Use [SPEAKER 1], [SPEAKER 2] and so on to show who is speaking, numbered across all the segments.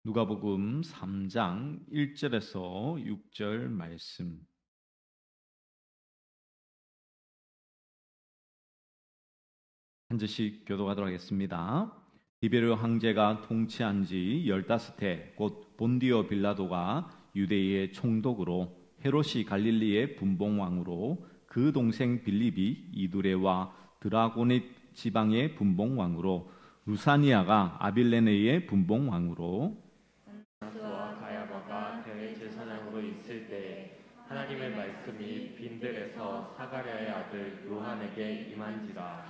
[SPEAKER 1] 누가복음 3장 1절에서 6절 말씀. 한 절씩 교독하도록 하겠습니다. 디베르 황제가 통치한 지 15해 곧 본디오 빌라도가 유대의 총독으로 헤롯이 갈릴리의 분봉왕으로 그 동생 빌립이 이두레와 드라고닛 지방의 분봉왕으로 루사니아가 아빌레네의 분봉왕으로
[SPEAKER 2] 와 가야바가 대제사장으로 있을 때에 하나님의 말씀이 빈들에서 사가랴의 아들 요한에게 임한지라.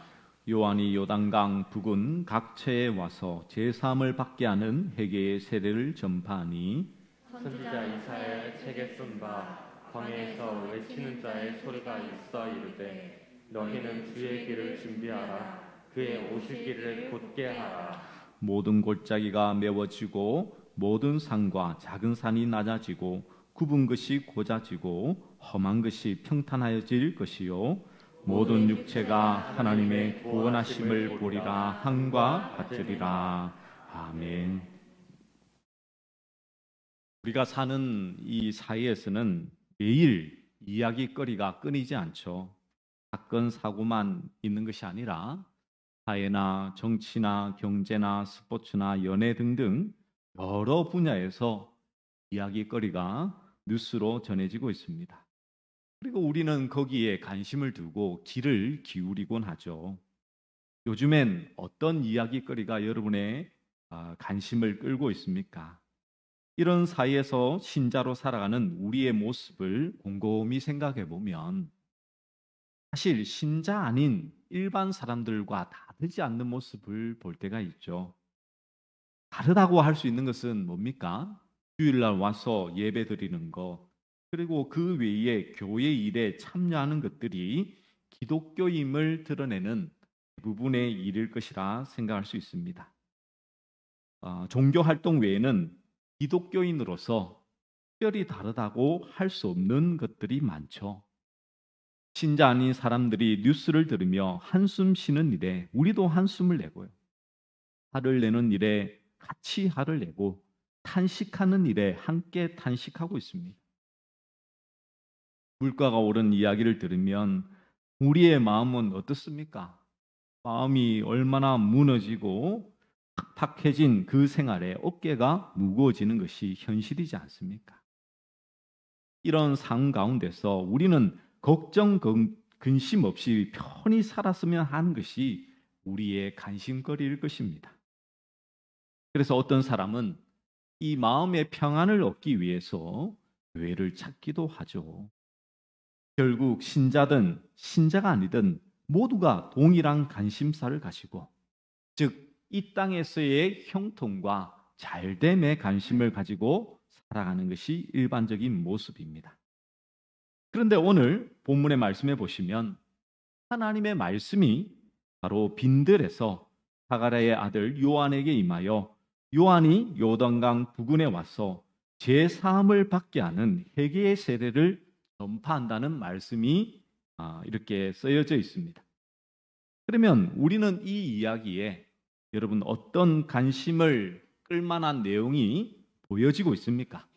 [SPEAKER 1] 요한이 요단강 북은 각처에 와서 제사함을 받게 하는 회개의 세례를 전파하니
[SPEAKER 2] 선지자 이사야의 책에 쓴 바 광야에서 외치는 자의 소리가 있어 이르되 너희는 주의 길을 준비하라. 그의 오실 길을 곧게 하라.
[SPEAKER 1] 모든 골짜기가 메워지고 모든 산과 작은 산이 낮아지고 굽은 것이 고자지고 험한 것이 평탄하여질 것이요 모든 육체가 하나님의 구원하심을 보리라 함과 같으리라. 아멘. 우리가 사는 이 사회에서는 매일 이야기거리가 끊이지 않죠. 사건 사고만 있는 것이 아니라 사회나 정치나 경제나 스포츠나 연애 등등 여러 분야에서 이야기거리가 뉴스로 전해지고 있습니다. 그리고 우리는 거기에 관심을 두고 귀를 기울이곤 하죠. 요즘엔 어떤 이야기거리가 여러분의 관심을 끌고 있습니까? 이런 사이에서 신자로 살아가는 우리의 모습을 곰곰이 생각해 보면 사실 신자 아닌 일반 사람들과 다르지 않는 모습을 볼 때가 있죠. 다르다고 할 수 있는 것은 뭡니까? 주일날 와서 예배 드리는 것, 그리고 그 외에 교회 일에 참여하는 것들이 기독교임을 드러내는 부분의 일일 것이라 생각할 수 있습니다. 종교 활동 외에는 기독교인으로서 특별히 다르다고 할 수 없는 것들이 많죠. 신자 아닌 사람들이 뉴스를 들으며 한숨 쉬는 일에 우리도 한숨을 내고요. 화를 내는 일에 같이 화를 내고 탄식하는 일에 함께 탄식하고 있습니다. 물가가 오른 이야기를 들으면 우리의 마음은 어떻습니까? 마음이 얼마나 무너지고 팍팍해진 그 생활에 어깨가 무거워지는 것이 현실이지 않습니까? 이런 삶 가운데서 우리는 걱정 근심 없이 편히 살았으면 하는 것이 우리의 관심거리일 것입니다. 그래서 어떤 사람은 이 마음의 평안을 얻기 위해서 교회를 찾기도 하죠. 결국 신자든 신자가 아니든 모두가 동일한 관심사를 가지고, 즉 이 땅에서의 형통과 잘됨에 관심을 가지고 살아가는 것이 일반적인 모습입니다. 그런데 오늘 본문의 말씀에 보시면 하나님의 말씀이 바로 빈들에서 사가랴의 아들 요한에게 임하여 요한이 요단강 부근에 와서 제사함을 받게 하는 회개의 세례를 전파한다는 말씀이 이렇게 쓰여져 있습니다. 그러면 우리는 이 이야기에 여러분 어떤 관심을 끌만한 내용이 보여지고 있습니까?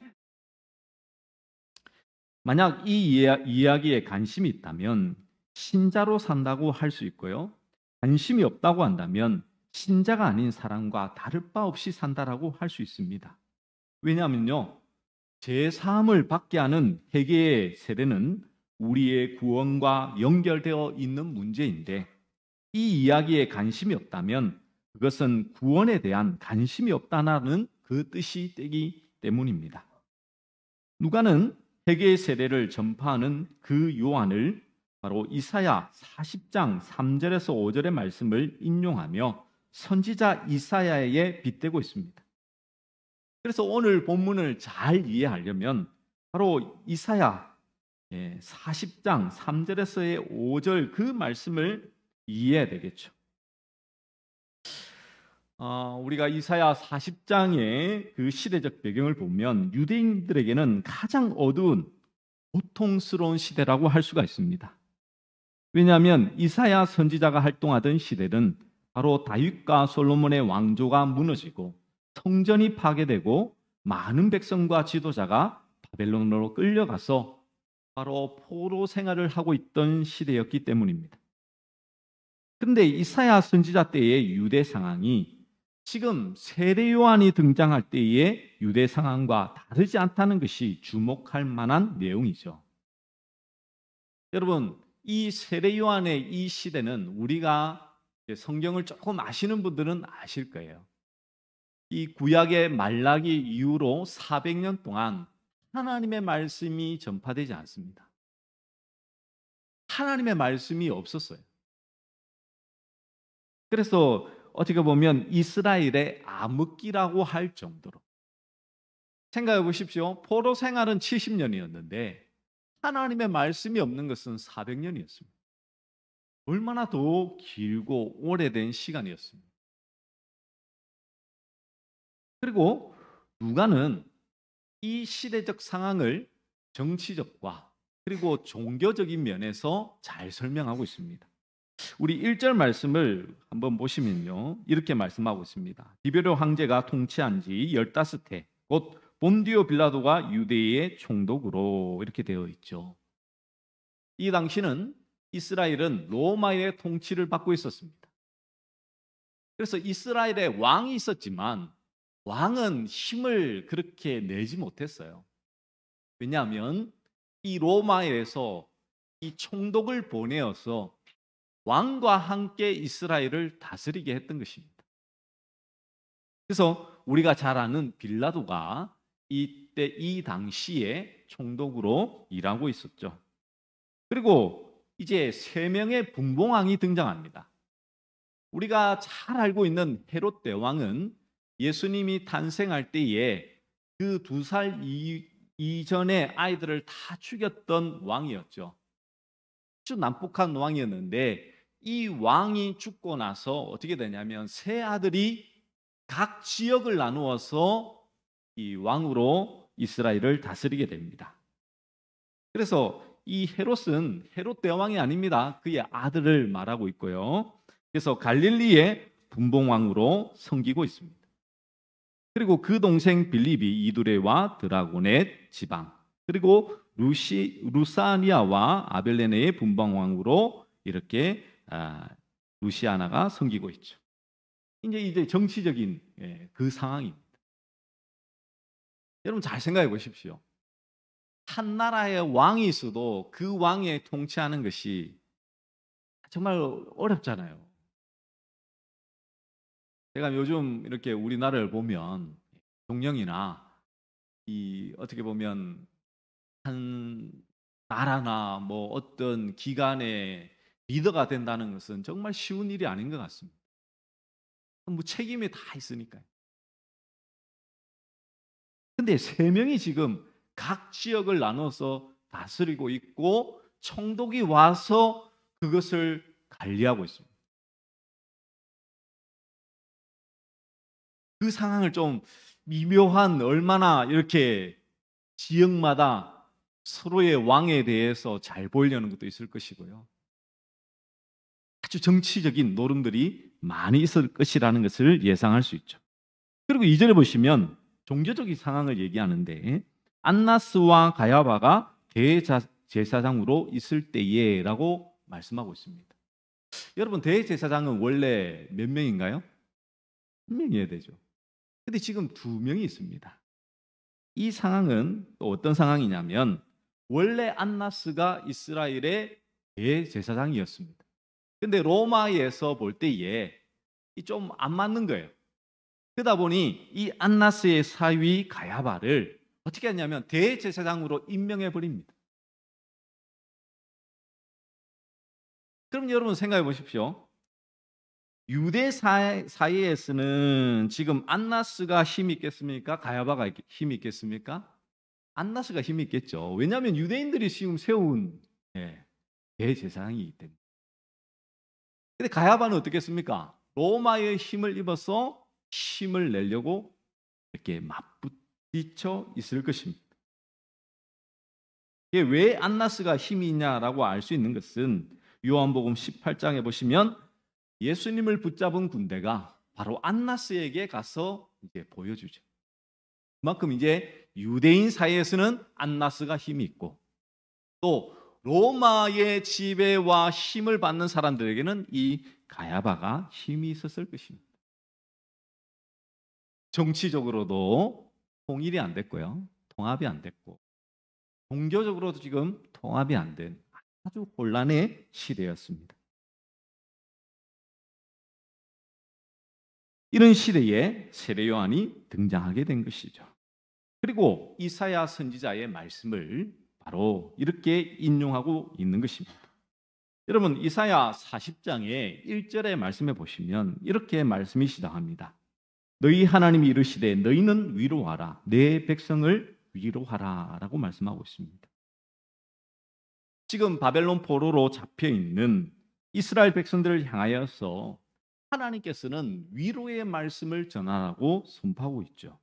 [SPEAKER 1] 만약 이 이야기에 관심이 있다면 신자로 산다고 할 수 있고요. 관심이 없다고 한다면 신자가 아닌 사람과 다를 바 없이 산다라고 할 수 있습니다. 왜냐하면요, 제사함을 받게 하는 회개의 세례는 우리의 구원과 연결되어 있는 문제인데, 이 이야기에 관심이 없다면 그것은 구원에 대한 관심이 없다는 그 뜻이 되기 때문입니다. 누가는 회개의 세례를 전파하는 그 요한을 바로 이사야 40장 3절에서 5절의 말씀을 인용하며 선지자 이사야에 빗대고 있습니다. 그래서 오늘 본문을 잘 이해하려면 바로 이사야 40장 3절에서의 5절 그 말씀을 이해해야 되겠죠. 우리가 이사야 40장의 그 시대적 배경을 보면 유대인들에게는 가장 어두운 고통스러운 시대라고 할 수가 있습니다. 왜냐하면 이사야 선지자가 활동하던 시대는 바로 다윗과 솔로몬의 왕조가 무너지고 성전이 파괴되고 많은 백성과 지도자가 바벨론으로 끌려가서 바로 포로 생활을 하고 있던 시대였기 때문입니다. 그런데 이사야 선지자 때의 유대 상황이 지금 세례 요한이 등장할 때의 유대 상황과 다르지 않다는 것이 주목할 만한 내용이죠. 여러분, 이 세례 요한의 이 시대는 우리가 성경을 조금 아시는 분들은 아실 거예요. 이 구약의 말라기 이후로 400년 동안 하나님의 말씀이 전파되지 않습니다. 하나님의 말씀이 없었어요. 그래서 어떻게 보면 이스라엘의 암흑기라고 할 정도로, 생각해 보십시오. 포로 생활은 70년이었는데 하나님의 말씀이 없는 것은 400년이었습니다. 얼마나 더 길고 오래된 시간이었습니다. 그리고 누가는 이 시대적 상황을 정치적과 그리고 종교적인 면에서 잘 설명하고 있습니다. 우리 1절 말씀을 한번 보시면요, 이렇게 말씀하고 있습니다. 디베르 황제가 통치한 지 15해, 곧 본디오 빌라도가 유대의 총독으로, 이렇게 되어 있죠. 이 당시는 이스라엘은 로마의 통치를 받고 있었습니다. 그래서 이스라엘에 왕이 있었지만 왕은 힘을 그렇게 내지 못했어요. 왜냐하면 이 로마에서 이 총독을 보내어서 왕과 함께 이스라엘을 다스리게 했던 것입니다. 그래서 우리가 잘 아는 빌라도가 이때 이 당시에 총독으로 일하고 있었죠. 그리고 이제 3명의 분봉왕이 등장합니다. 우리가 잘 알고 있는 헤롯 대왕은 예수님이 탄생할 때에 그 2살 이전의 아이들을 다 죽였던 왕이었죠. 아주 난폭한 왕이었는데 이 왕이 죽고 나서 어떻게 되냐면 세 아들이 각 지역을 나누어서 이 왕으로 이스라엘을 다스리게 됩니다. 그래서 이 헤롯은 헤롯 대왕이 아닙니다. 그의 아들을 말하고 있고요. 그래서 갈릴리의 분봉왕으로 섬기고 있습니다. 그리고 그 동생 빌립이 이두레와 드라고넷 지방, 그리고 루사니아와 아벨레네의 분봉왕으로 이렇게 루시아나가 섬기고 있죠. 이제 정치적인 그 상황입니다. 여러분 잘 생각해 보십시오. 한 나라의 왕이 있어도 그 왕의 통치하는 것이 정말 어렵잖아요. 제가 요즘 이렇게 우리나라를 보면 대통령이나 이 어떻게 보면 한 나라나 뭐 어떤 기관의 리더가 된다는 것은 정말 쉬운 일이 아닌 것 같습니다. 뭐 책임이 다 있으니까요. 근데 3명이 지금 각 지역을 나눠서 다스리고 있고 총독이 와서 그것을 관리하고 있습니다. 그 상황을 좀 미묘한, 얼마나 이렇게 지역마다 서로의 왕에 대해서 잘 보이려는 것도 있을 것이고요. 아주 정치적인 노름들이 많이 있을 것이라는 것을 예상할 수 있죠. 그리고 2절에 보시면 종교적인 상황을 얘기하는데 안나스와 가야바가 대제사장으로 있을 때에 라고 말씀하고 있습니다. 여러분, 대제사장은 원래 몇 명인가요? 1명이어야 되죠. 근데 지금 2명이 있습니다. 이 상황은 또 어떤 상황이냐면 원래 안나스가 이스라엘의 대제사장이었습니다. 근데 로마에서 볼 때에 좀 안 맞는 거예요. 그러다 보니 이 안나스의 사위 가야바를 어떻게 했냐면 대제사장으로 임명해 버립니다. 그럼 여러분 생각해 보십시오. 유대 사이에서는 지금 안나스가 힘이 있겠습니까? 가야바가 힘이 있겠습니까? 안나스가 힘이 있겠죠. 왜냐하면 유대인들이 지금 세운 대제사장이기 때문에. 근데 가야바는 어떻겠습니까? 로마의 힘을 입어서 힘을 내려고 이렇게 맞부딪혀 있을 것입니다. 이게 왜 안나스가 힘이 있냐라고 알 수 있는 것은 요한복음 18장에 보시면 예수님을 붙잡은 군대가 바로 안나스에게 가서 이제 보여주죠. 그만큼 이제 유대인 사이에서는 안나스가 힘이 있고 또 로마의 지배와 힘을 받는 사람들에게는 이 가야바가 힘이 있었을 것입니다. 정치적으로도 통일이 안 됐고요. 통합이 안 됐고 종교적으로도 지금 통합이 안 된 아주 혼란의 시대였습니다. 이런 시대에 세례 요한이 등장하게 된 것이죠. 그리고 이사야 선지자의 말씀을 바로 이렇게 인용하고 있는 것입니다. 여러분 이사야 40장의 1절의 말씀에 보시면 이렇게 말씀이 시작합니다. 너희 하나님이 이르시되 너희는 위로하라 내 백성을 위로하라 라고 말씀하고 있습니다. 지금 바벨론 포로로 잡혀있는 이스라엘 백성들을 향하여서 하나님께서는 위로의 말씀을 전하라고 선포하고 있죠.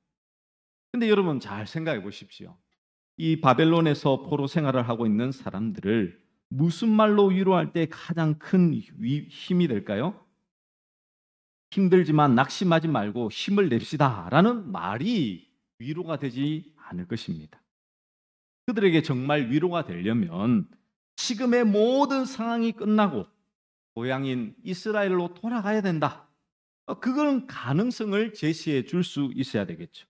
[SPEAKER 1] 근데 여러분 잘 생각해 보십시오. 이 바벨론에서 포로 생활을 하고 있는 사람들을 무슨 말로 위로할 때 가장 큰 힘이 될까요? 힘들지만 낙심하지 말고 힘을 냅시다 라는 말이 위로가 되지 않을 것입니다. 그들에게 정말 위로가 되려면 지금의 모든 상황이 끝나고 고향인 이스라엘로 돌아가야 된다. 그건 가능성을 제시해 줄 수 있어야 되겠죠.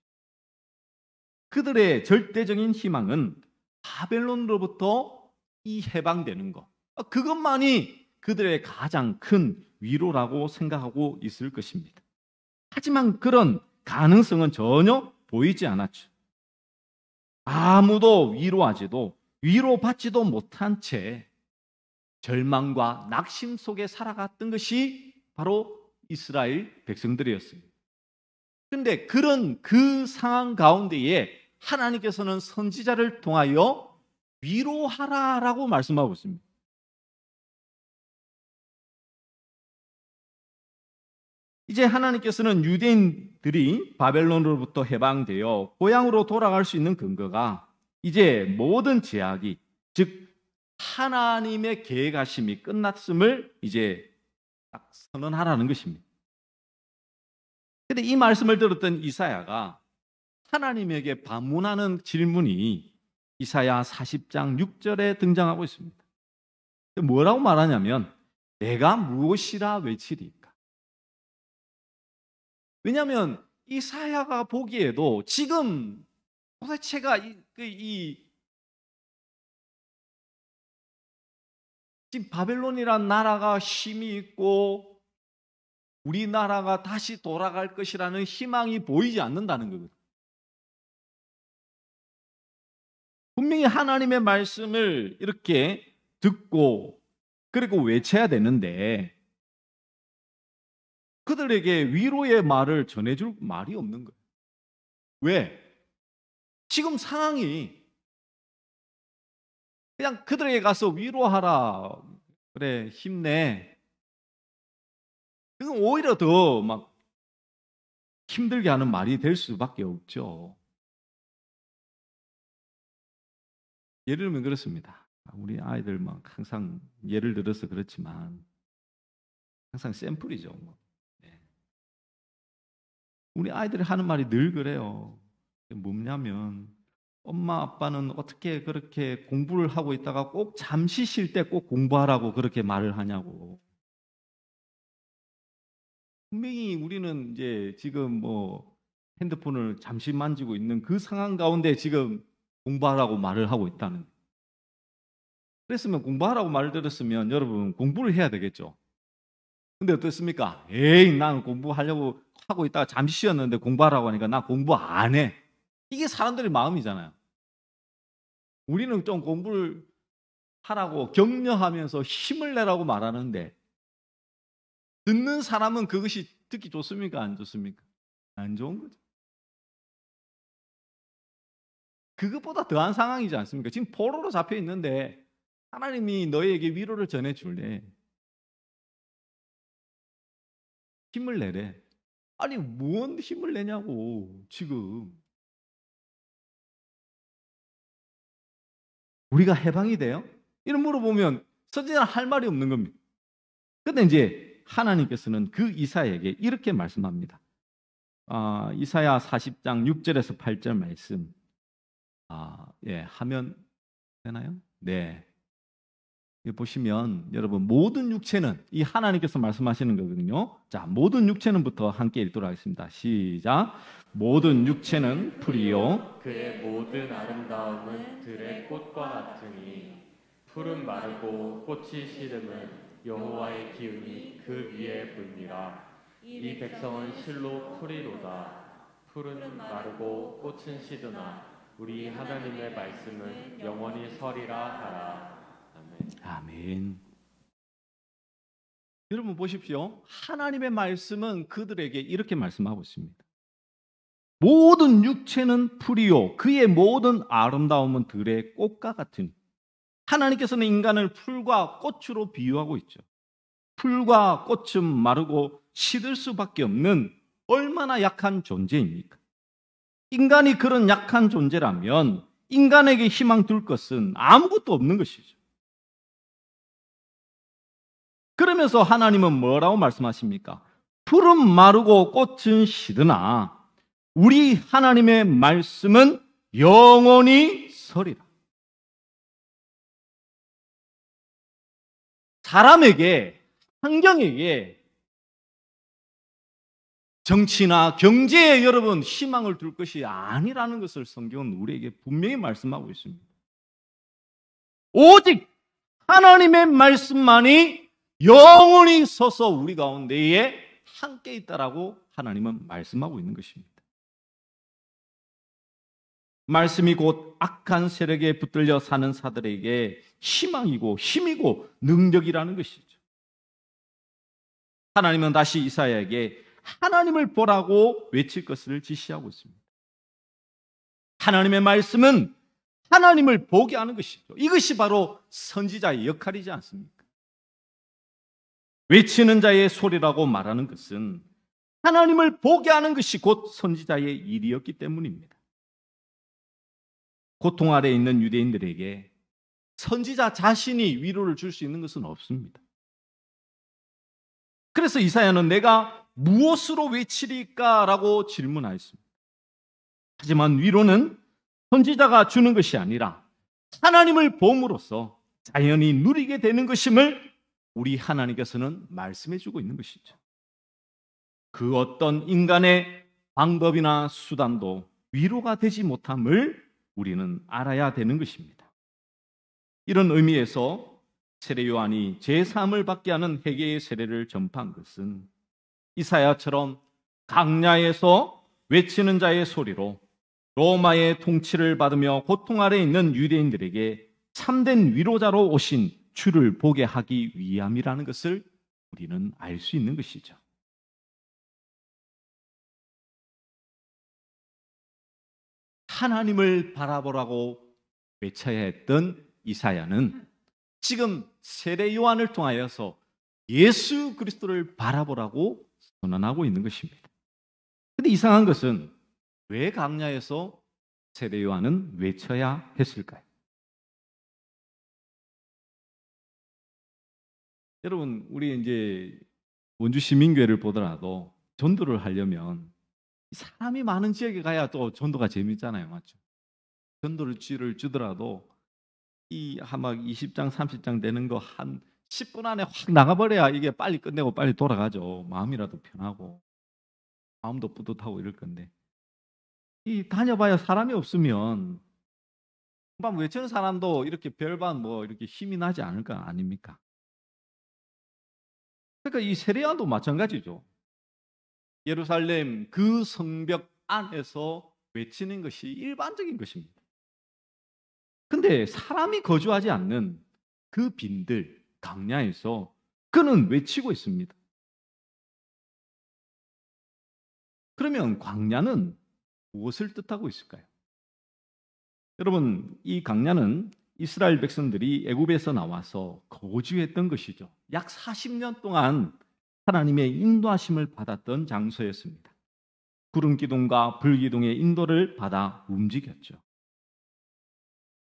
[SPEAKER 1] 그들의 절대적인 희망은 바벨론으로부터 이 해방되는 것. 그것만이 그들의 가장 큰 위로라고 생각하고 있을 것입니다. 하지만 그런 가능성은 전혀 보이지 않았죠. 아무도 위로하지도 위로받지도 못한 채 절망과 낙심 속에 살아갔던 것이 바로 이스라엘 백성들이었습니다. 그런데 그런 그 상황 가운데에 하나님께서는 선지자를 통하여 위로하라라고 말씀하고 있습니다. 이제 하나님께서는 유대인들이 바벨론으로부터 해방되어 고향으로 돌아갈 수 있는 근거가 이제 모든 제약이 즉 하나님의 계획하심이 끝났음을 이제 딱 선언하라는 것입니다. 그런데 이 말씀을 들었던 이사야가 하나님에게 반문하는 질문이 이사야 40장 6절에 등장하고 있습니다. 뭐라고 말하냐면 내가 무엇이라 외치리까? 왜냐하면 이사야가 보기에도 지금 도대체가 지금 바벨론이란 나라가 힘이 있고 우리나라가 다시 돌아갈 것이라는 희망이 보이지 않는다는 거거든요. 분명히 하나님의 말씀을 이렇게 듣고 그리고 외쳐야 되는데 그들에게 위로의 말을 전해줄 말이 없는 거예요. 왜? 지금 상황이 그냥 그들에게 가서 위로하라. 그래, 힘내. 그건 오히려 더 막 힘들게 하는 말이 될 수밖에 없죠. 예를 들면 그렇습니다. 우리 아이들 막 항상 예를 들어서 그렇지만 항상 샘플이죠. 네. 우리 아이들이 하는 말이 늘 그래요. 뭐냐면 엄마 아빠는 어떻게 그렇게 공부를 하고 있다가 꼭 잠시 쉴 때 꼭 공부하라고 그렇게 말을 하냐고. 분명히 우리는 이제 지금 뭐 핸드폰을 잠시 만지고 있는 그 상황 가운데 지금 공부하라고 말을 하고 있다는. 그랬으면 공부하라고 말을 들었으면 여러분 공부를 해야 되겠죠. 근데 어떻습니까? 에이, 나는 공부하려고 하고 있다가 잠시 쉬었는데 공부하라고 하니까 나 공부 안 해. 이게 사람들의 마음이잖아요. 우리는 좀 공부를 하라고 격려하면서 힘을 내라고 말하는데 듣는 사람은 그것이 듣기 좋습니까? 안 좋습니까? 안 좋은 거죠. 그것보다 더한 상황이지 않습니까? 지금 포로로 잡혀 있는데 하나님이 너희에게 위로를 전해줄래. 힘을 내래. 아니 뭔 힘을 내냐고 지금. 우리가 해방이 돼요? 이런 물어보면 선지자는 할 말이 없는 겁니다. 그런데 이제 하나님께서는 그 이사야에게 이렇게 말씀합니다. 이사야 40장 6절에서 8절 말씀 하면 되나요? 네. 여기 보시면 여러분 모든 육체는 이 하나님께서 말씀하시는 거거든요. 자, 모든 육체는부터 함께 읽도록 하겠습니다. 시작. 모든 육체는 풀이요
[SPEAKER 2] 그의 모든 아름다움은 들의 꽃과 같으니 풀은 마르고 꽃이 시름은 여호와의 기운이 그 위에 불니라. 이 백성은 실로 풀이로다. 풀은 마르고 꽃은 시드나 우리 하나님의 말씀은 영원히 서리라 하라.
[SPEAKER 1] 아멘. 여러분 보십시오. 하나님의 말씀은 그들에게 이렇게 말씀하고 있습니다. 모든 육체는 풀이요 그의 모든 아름다움은 들의 꽃과 같으니. 하나님께서는 인간을 풀과 꽃으로 비유하고 있죠. 풀과 꽃은 마르고 시들 수밖에 없는 얼마나 약한 존재입니까? 인간이 그런 약한 존재라면 인간에게 희망 둘 것은 아무것도 없는 것이죠. 그러면서 하나님은 뭐라고 말씀하십니까? 풀은 마르고 꽃은 시드나 우리 하나님의 말씀은 영원히 서리라. 사람에게, 환경에게, 정치나 경제에 여러분 희망을 둘 것이 아니라는 것을 성경은 우리에게 분명히 말씀하고 있습니다. 오직 하나님의 말씀만이 영원히 서서 우리 가운데에 함께 있다라고 하나님은 말씀하고 있는 것입니다. 말씀이 곧 악한 세력에 붙들려 사는 사들에게 희망이고 힘이고 능력이라는 것이죠. 하나님은 다시 이사야에게 하나님을 보라고 외칠 것을 지시하고 있습니다. 하나님의 말씀은 하나님을 보게 하는 것이죠. 이것이 바로 선지자의 역할이지 않습니까? 외치는 자의 소리라고 말하는 것은 하나님을 보게 하는 것이 곧 선지자의 일이었기 때문입니다. 고통 아래에 있는 유대인들에게 선지자 자신이 위로를 줄 수 있는 것은 없습니다. 그래서 이사야는 내가 무엇으로 외치리까라고 질문하였습니다. 하지만 위로는 선지자가 주는 것이 아니라 하나님을 봄으로써 자연히 누리게 되는 것임을 우리 하나님께서는 말씀해 주고 있는 것이죠. 그 어떤 인간의 방법이나 수단도 위로가 되지 못함을 우리는 알아야 되는 것입니다. 이런 의미에서 세례 요한이 제3을 받게 하는 회개의 세례를 전파한 것은 이사야처럼 강야에서 외치는 자의 소리로 로마의 통치를 받으며 고통 아래에 있는 유대인들에게 참된 위로자로 오신 주를 보게 하기 위함이라는 것을 우리는 알 수 있는 것이죠. 하나님을 바라보라고 외쳐야 했던 이사야는 지금 세례 요한을 통하여서 예수 그리스도를 바라보라고 선언하고 있는 것입니다. 그런데 이상한 것은 왜 강야에서 세례 요한은 외쳐야 했을까요? 여러분, 우리 이제 원주 시민교회를 보더라도 전도를 하려면 사람이 많은 지역에 가야 또 전도가 재밌잖아요. 맞죠? 전도를 주더라도 이 막 20장, 30장 되는 거 한 10분 안에 확 나가버려야 이게 빨리 끝내고 빨리 돌아가죠. 마음이라도 편하고 마음도 뿌듯하고 이럴 건데 이 다녀봐야 사람이 없으면 막 외치는 사람도 이렇게 별반 뭐 이렇게 힘이 나지 않을 거 아닙니까? 그러니까 이 세례요한도 마찬가지죠. 예루살렘 그 성벽 안에서 외치는 것이 일반적인 것입니다. 근데 사람이 거주하지 않는 그 빈들, 강야에서 그는 외치고 있습니다. 그러면 광야는 무엇을 뜻하고 있을까요? 여러분, 이 광야는 이스라엘 백성들이 애굽에서 나와서 거주했던 것이죠. 약 40년 동안 하나님의 인도하심을 받았던 장소였습니다. 구름 기둥과 불 기둥의 인도를 받아 움직였죠.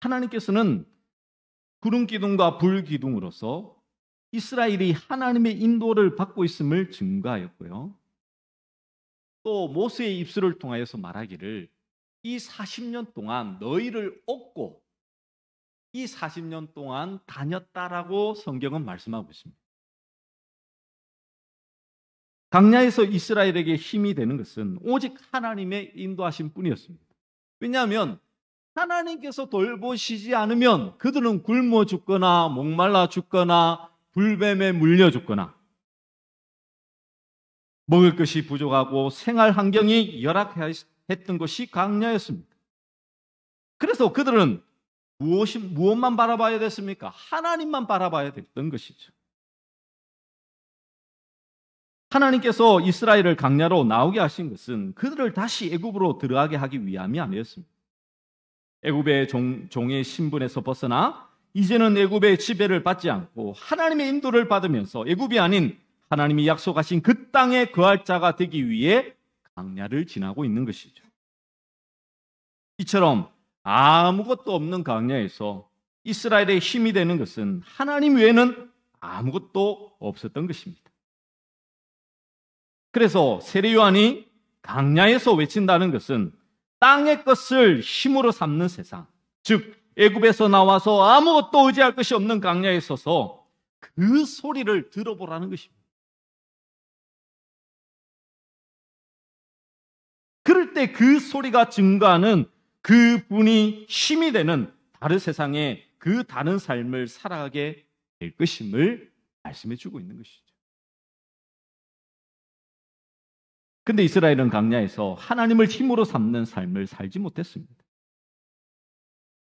[SPEAKER 1] 하나님께서는 구름 기둥과 불 기둥으로서 이스라엘이 하나님의 인도를 받고 있음을 증거하였고요. 또 모세의 입술을 통하여서 말하기를 이 40년 동안 너희를 얻고 이 40년 동안 다녔다라고 성경은 말씀하고 있습니다. 광야에서 이스라엘에게 힘이 되는 것은 오직 하나님의 인도하심 뿐이었습니다. 왜냐하면 하나님께서 돌보시지 않으면 그들은 굶어 죽거나 목말라 죽거나 불뱀에 물려 죽거나 먹을 것이 부족하고 생활 환경이 열악했던 것이 광야였습니다. 그래서 그들은 무엇만 바라봐야 됐습니까? 하나님만 바라봐야 됐던 것이죠. 하나님께서 이스라엘을 광야로 나오게 하신 것은 그들을 다시 애굽으로 들어가게 하기 위함이 아니었습니다. 애굽의 종의 신분에서 벗어나 이제는 애굽의 지배를 받지 않고 하나님의 인도를 받으면서 애굽이 아닌 하나님이 약속하신 그 땅에 거할 자가 되기 위해 광야를 지나고 있는 것이죠. 이처럼 아무것도 없는 광야에서 이스라엘의 힘이 되는 것은 하나님 외에는 아무것도 없었던 것입니다. 그래서 세례 요한이 광야에서 외친다는 것은 땅의 것을 힘으로 삼는 세상, 즉 애굽에서 나와서 아무것도 의지할 것이 없는 광야에 서서 그 소리를 들어보라는 것입니다. 그럴 때 그 소리가 증거하는 그분이 힘이 되는 다른 세상에 그 다른 삶을 살아가게 될 것임을 말씀해 주고 있는 것이죠. 근데 이스라엘은 광야에서 하나님을 힘으로 삼는 삶을 살지 못했습니다.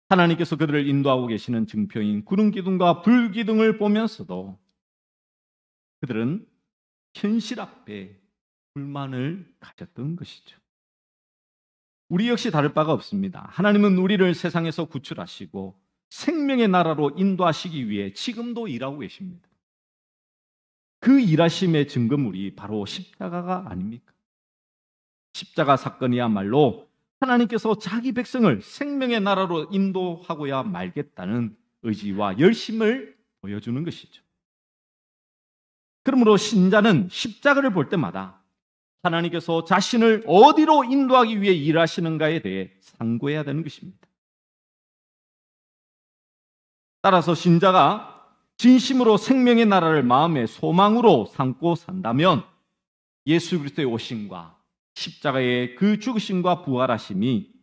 [SPEAKER 1] 하나님께서 그들을 인도하고 계시는 증표인 구름 기둥과 불 기둥을 보면서도 그들은 현실 앞에 불만을 가졌던 것이죠. 우리 역시 다를 바가 없습니다. 하나님은 우리를 세상에서 구출하시고 생명의 나라로 인도하시기 위해 지금도 일하고 계십니다. 그 일하심의 증거물이 바로 십자가가 아닙니까? 십자가 사건이야말로 하나님께서 자기 백성을 생명의 나라로 인도하고야 말겠다는 의지와 열심을 보여주는 것이죠. 그러므로 신자는 십자가를 볼 때마다 하나님께서 자신을 어디로 인도하기 위해 일하시는가에 대해 상고해야 되는 것입니다. 따라서 신자가 진심으로 생명의 나라를 마음의 소망으로 삼고 산다면 예수 그리스도의 오심과 십자가의 그 죽으심과 부활하심이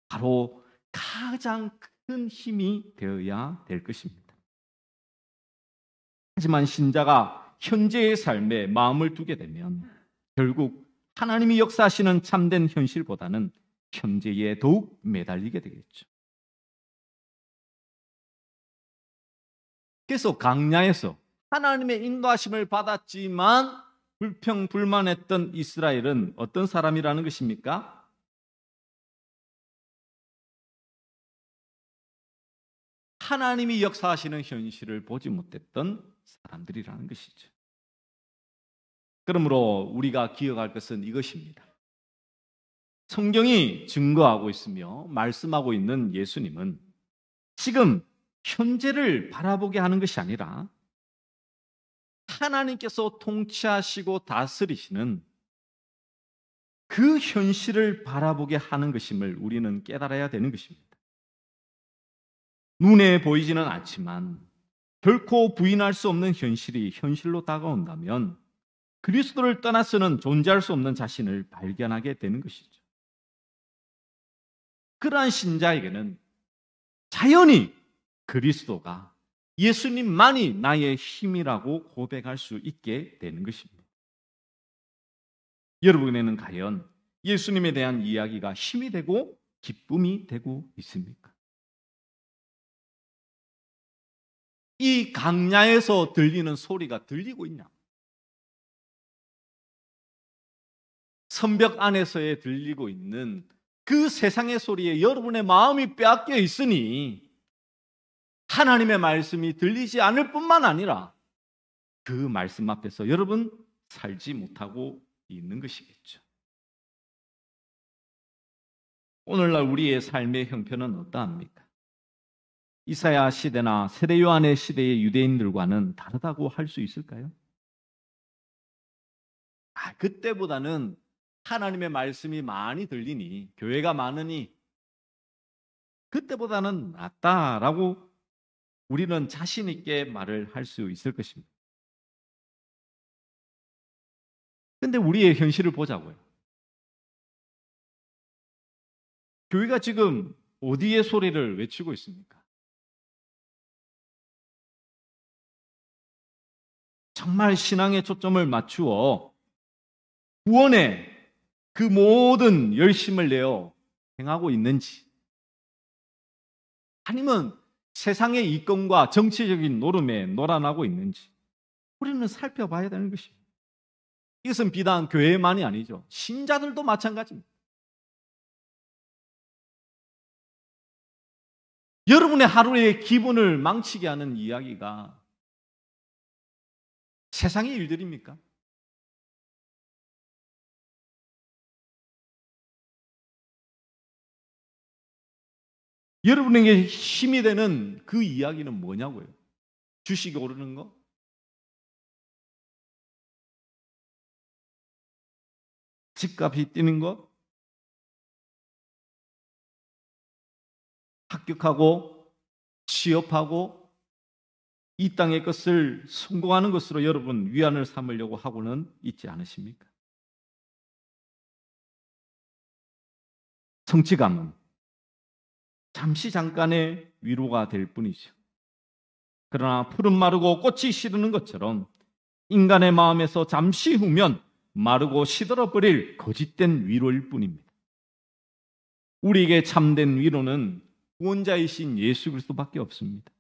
[SPEAKER 1] 바로 가장 큰 힘이 되어야 될 것입니다. 하지만 신자가 현재의 삶에 마음을 두게 되면 결국 하나님이 역사하시는 참된 현실보다는 현재에 더욱 매달리게 되겠죠. 그래서 광야에서 하나님의 인도하심을 받았지만 불평불만했던 이스라엘은 어떤 사람이라는 것입니까? 하나님이 역사하시는 현실을 보지 못했던 사람들이라는 것이죠. 그러므로 우리가 기억할 것은 이것입니다. 성경이 증거하고 있으며 말씀하고 있는 예수님은 지금 현재를 바라보게 하는 것이 아니라 하나님께서 통치하시고 다스리시는 그 현실을 바라보게 하는 것임을 우리는 깨달아야 되는 것입니다. 눈에 보이지는 않지만 결코 부인할 수 없는 현실이 현실로 다가온다면 그리스도를 떠나서는 존재할 수 없는 자신을 발견하게 되는 것이죠. 그러한 신자에게는 자연히 그리스도가 예수님만이 나의 힘이라고 고백할 수 있게 되는 것입니다. 여러분에게는 과연 예수님에 대한 이야기가 힘이 되고 기쁨이 되고 있습니까? 이 광야에서 들리는 소리가 들리고 있냐? 선벽 안에서에 들리고 있는 그 세상의 소리에 여러분의 마음이 빼앗겨 있으니 하나님의 말씀이 들리지 않을 뿐만 아니라 그 말씀 앞에서 여러분 살지 못하고 있는 것이겠죠. 오늘날 우리의 삶의 형편은 어떠합니까? 이사야 시대나 세례 요한의 시대의 유대인들과는 다르다고 할 수 있을까요? 그때보다는 하나님의 말씀이 많이 들리니, 교회가 많으니 그때보다는 낫다라고 우리는 자신 있게 말을 할 수 있을 것입니다. 근데 우리의 현실을 보자고요. 교회가 지금 어디에 소리를 외치고 있습니까? 정말 신앙에 초점을 맞추어 구원에 그 모든 열심을 내어 행하고 있는지, 아니면 세상의 이권과 정치적인 노름에 놀아나고 있는지 우리는 살펴봐야 되는 것입니다. 이것은 비단 교회만이 아니죠. 신자들도 마찬가지입니다. 여러분의 하루의 기분을 망치게 하는 이야기가 세상의 일들입니까? 여러분에게 힘이 되는 그 이야기는 뭐냐고요? 주식이 오르는 거? 집값이 뛰는 것? 합격하고 취업하고 이 땅의 것을 성공하는 것으로 여러분 위안을 삼으려고 하고는 있지 않으십니까? 성취감은 잠시 잠깐의 위로가 될 뿐이죠. 그러나 풀은 마르고 꽃이 시드는 것처럼 인간의 마음에서 잠시 후면 마르고 시들어버릴 거짓된 위로일 뿐입니다. 우리에게 참된 위로는 구원자이신 예수 그리스도밖에 없습니다.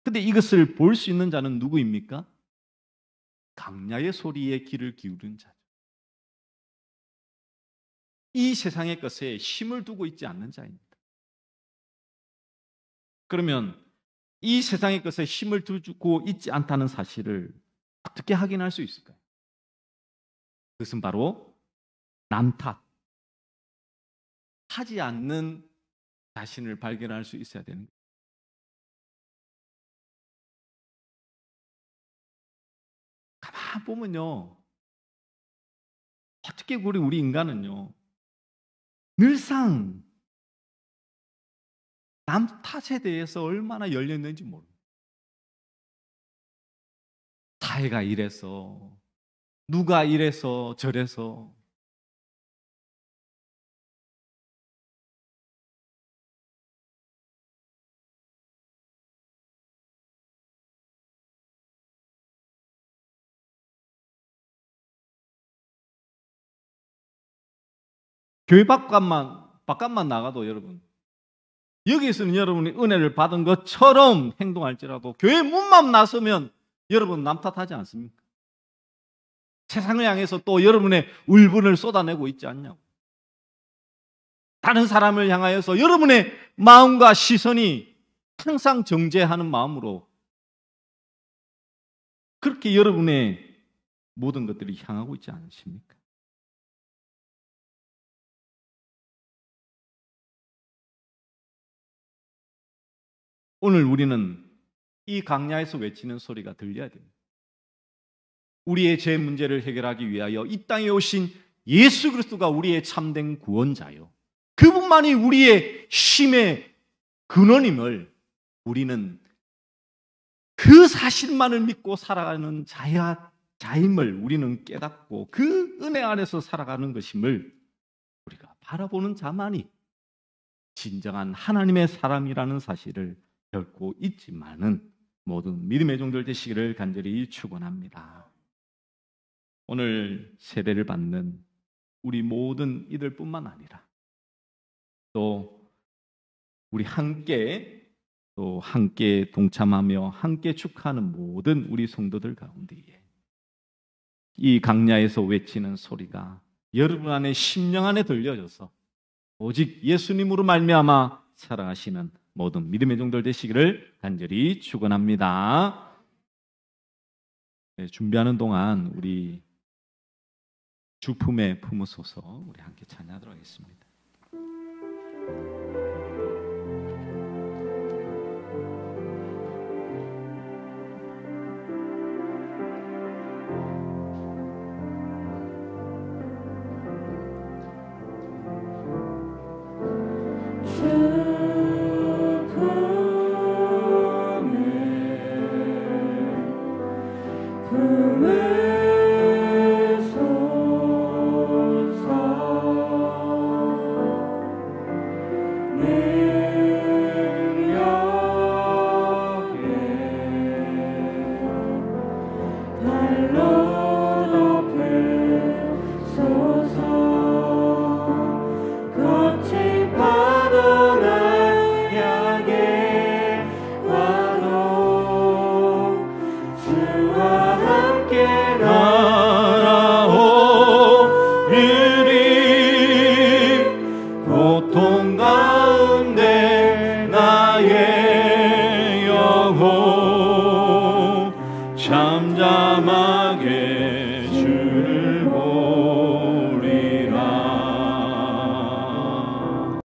[SPEAKER 1] 그런데 이것을 볼 수 있는 자는 누구입니까? 강야의 소리에 귀를 기울인 자죠. 이 세상의 것에 힘을 두고 있지 않는 자입니다. 그러면 이 세상의 것에 힘을 두고 있지 않다는 사실을 어떻게 확인할 수 있을까요? 그것은 바로 남 탓하지 않는 자신을 발견할 수 있어야 되는 거예요. 가만 보면요, 어떻게 우리 인간은요 늘상 남 탓에 대해서 얼마나 열렸는지 모릅니다. 사회가 이래서, 누가 이래서 저래서, 교회 바깥만 나가도 여러분, 여기서는 여러분이 은혜를 받은 것처럼 행동할지라도 교회 문만 나서면 여러분 남 탓하지 않습니까? 세상을 향해서 또 여러분의 울분을 쏟아내고 있지 않냐고. 다른 사람을 향하여서 여러분의 마음과 시선이 항상 정죄하는 마음으로 그렇게 여러분의 모든 것들이 향하고 있지 않으십니까? 오늘 우리는 이 강야에서 외치는 소리가 들려야 됩니다. 우리의 죄 문제를 해결하기 위하여 이 땅에 오신 예수 그리스도가 우리의 참된 구원자요, 그분만이 우리의 힘의 근원임을 우리는 그 사실만을 믿고 살아가는 자임을 우리는 깨닫고 그 은혜 안에서 살아가는 것임을 우리가 바라보는 자만이 진정한 하나님의 사람이라는 사실을 결코 잊지만은 모든 믿음의 종들 되시기를 간절히 축원합니다. 오늘 세례를 받는 우리 모든 이들뿐만 아니라 또 우리 함께 동참하며 함께 축하하는 모든 우리 성도들 가운데에 이 강야에서 외치는 소리가 여러분 안에 심령 안에 들려져서 오직 예수님으로 말미암아 살아가시는 모든 믿음의 종들 되시기를 간절히 축원합니다. 네, 준비하는 동안 우리 주품에 품으소서 우리 함께 찬양하도록 하겠습니다. 고통 가운데